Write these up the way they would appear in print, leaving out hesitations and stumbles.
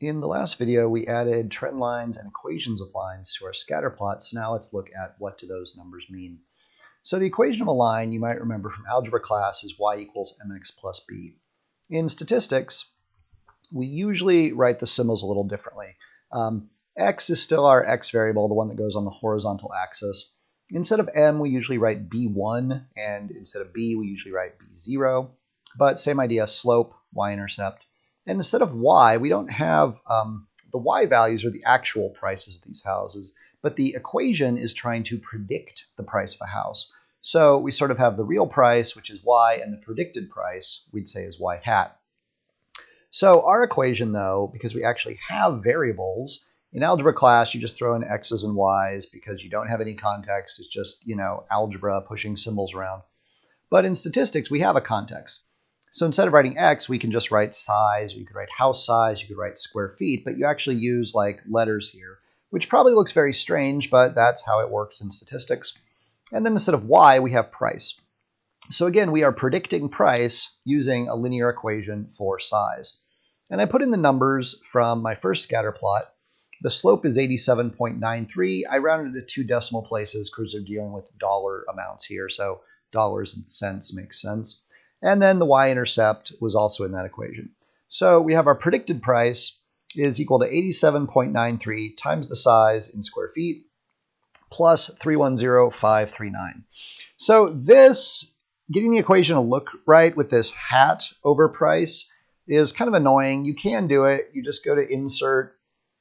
In the last video, we added trend lines and equations of lines to our scatter plot, so now let's look at what do those numbers mean. So the equation of a line, you might remember from algebra class, is y equals mx plus b. In statistics, we usually write the symbols a little differently. X is still our x variable, the one that goes on the horizontal axis. Instead of m, we usually write b1, and instead of b, we usually write b0. But same idea, slope, y-intercept. And instead of y, we don't have the y values or the actual prices of these houses, but the equation is trying to predict the price of a house. So we sort of have the real price, which is y, and the predicted price, we'd say, is y hat. So our equation, though, because we actually have variables, in algebra class, you just throw in x's and y's because you don't have any context. It's just, algebra pushing symbols around. But in statistics, we have a context. So instead of writing x, we can just write size, or you could write house size, you could write square feet, but you actually use like letters here, which probably looks very strange, but that's how it works in statistics. And then instead of y, we have price. So again, we are predicting price using a linear equation for size. And I put in the numbers from my first scatter plot. The slope is 87.93. I rounded to 2 decimal places because they're dealing with dollar amounts here, so dollars and cents makes sense. And then the y-intercept was also in that equation. So we have our predicted price is equal to 87.93 times the size in square feet plus 310,539. So this, getting the equation to look right with this hat over price is kind of annoying. You can do it. You just go to insert,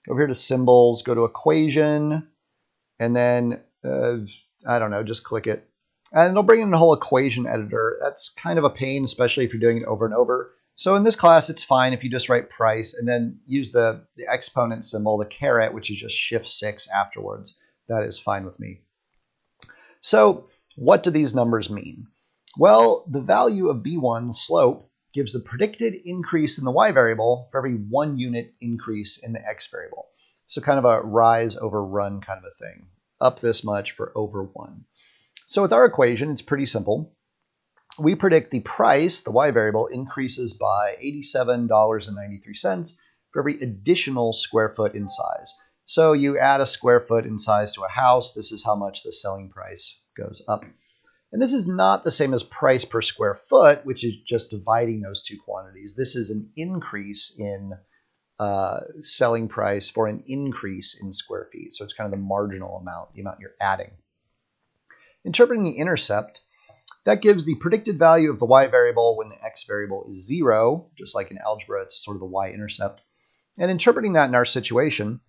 go over here to symbols, go to equation, and then, just click it. And it'll bring in the whole equation editor. That's kind of a pain, especially if you're doing it over and over. So in this class, it's fine if you just write price and then use the exponent symbol, the caret, which is just shift-6 afterwards. That is fine with me. So what do these numbers mean? Well, the value of b1, the slope, gives the predicted increase in the y variable for every 1 unit increase in the x variable. So kind of a rise over run kind of a thing. Up this much for over 1. So with our equation, it's pretty simple. We predict the price, the y variable, increases by $87.93 for every additional square foot in size. So you add a square foot in size to a house. This is how much the selling price goes up. And this is not the same as price per square foot, which is just dividing those two quantities. This is an increase in selling price for an increase in square feet. So it's kind of the marginal amount, the amount you're adding. Interpreting the intercept, that gives the predicted value of the y variable when the x variable is 0, just like in algebra, it's sort of the y-intercept. And interpreting that in our situation,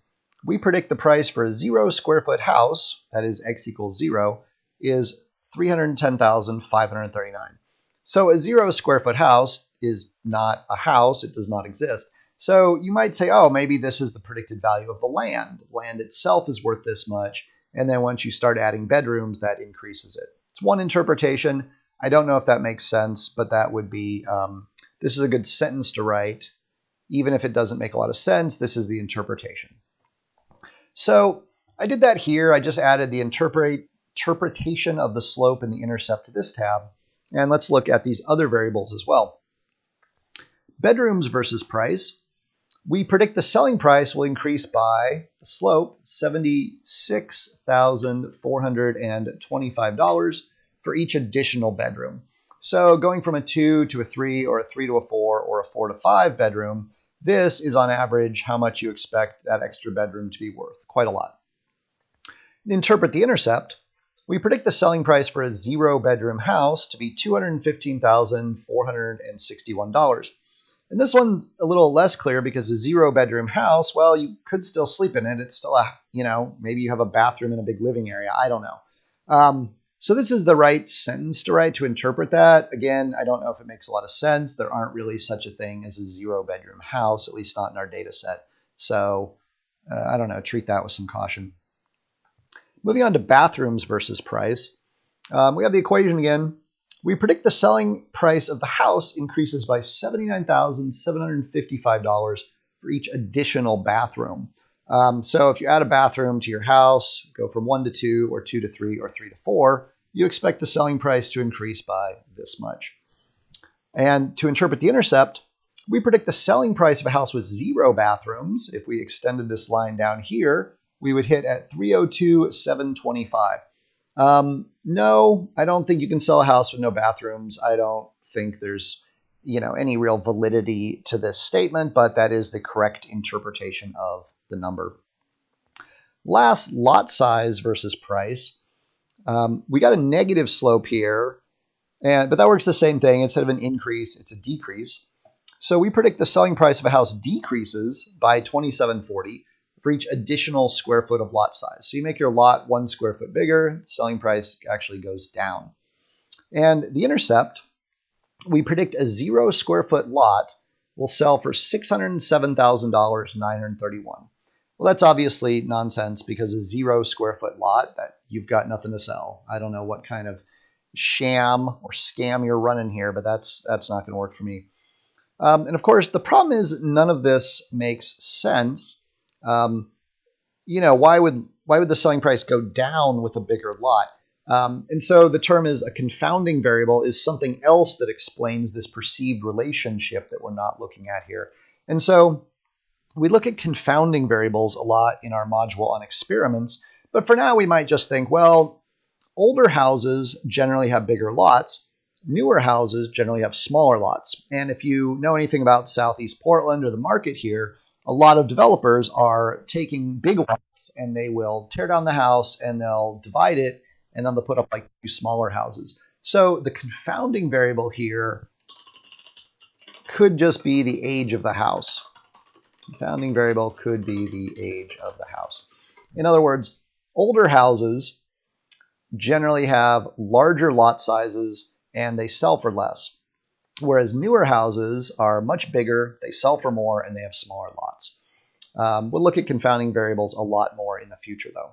we predict the price for a 0 square foot house, that is x equals 0, is $310,539. So a 0 square foot house is not a house, it does not exist. So you might say, oh, maybe this is the predicted value of the land. The land itself is worth this much. And then once you start adding bedrooms, that increases it. It's one interpretation. I don't know if that makes sense, but that would be, this is a good sentence to write. Even if it doesn't make a lot of sense, this is the interpretation. So I did that here. I just added the interpretation of the slope and the intercept to this tab. And let's look at these other variables as well. Bedrooms versus price. We predict the selling price will increase by the slope, $76,425 for each additional bedroom. So going from a 2 to a 3 or a 3 to a 4 or a 4 to 5 bedroom, this is on average how much you expect that extra bedroom to be worth, quite a lot. Interpret the intercept. We predict the selling price for a 0 bedroom house to be $215,461. And this one's a little less clear because a 0 bedroom house, well, you could still sleep in it. It's still maybe you have a bathroom and a big living area. I don't know. So this is the right sentence to write to interpret that. Again, I don't know if it makes a lot of sense. There aren't really such a thing as a 0 bedroom house, at least not in our data set. So I don't know, treat that with some caution. Moving on to bathrooms versus price. We have the equation again. We predict the selling price of the house increases by $79,755 for each additional bathroom. So if you add a bathroom to your house, go from 1 to 2 or 2 to 3 or 3 to 4, you expect the selling price to increase by this much. And to interpret the intercept, We predict the selling price of a house with 0 bathrooms. If we extended this line down here, we would hit at 302,725. No, I don't think you can sell a house with no bathrooms. I don't think there's any real validity to this statement, but that is the correct interpretation of the number. Last, lot size versus price. We got a negative slope here, but that works the same thing. Instead of an increase, it's a decrease. So we predict the selling price of a house decreases by 2740 for each additional square foot of lot size. So you make your lot 1 square foot bigger, selling price actually goes down. And the intercept, we predict a 0 square foot lot will sell for $607,931. Well, that's obviously nonsense, because a 0 square foot lot, that you've got nothing to sell. I don't know what kind of sham or scam you're running here, but that's not going to work for me. And of course, the problem is none of this makes sense. Why would the selling price go down with a bigger lot? And so the term is a confounding variable is something else that explains this perceived relationship that we're not looking at here. And so we look at confounding variables a lot in our module on experiments, but for now we might just think, well, older houses generally have bigger lots. Newer houses generally have smaller lots. And if you know anything about Southeast Portland or the market here, a lot of developers are taking big lots and they will tear down the house and they'll divide it, and then they'll put up like 2 smaller houses. So the confounding variable here could just be the age of the house. Confounding variable could be the age of the house. In other words, older houses generally have larger lot sizes and they sell for less, whereas newer houses are much bigger, they sell for more, and they have smaller lots. We'll look at confounding variables a lot more in the future, though.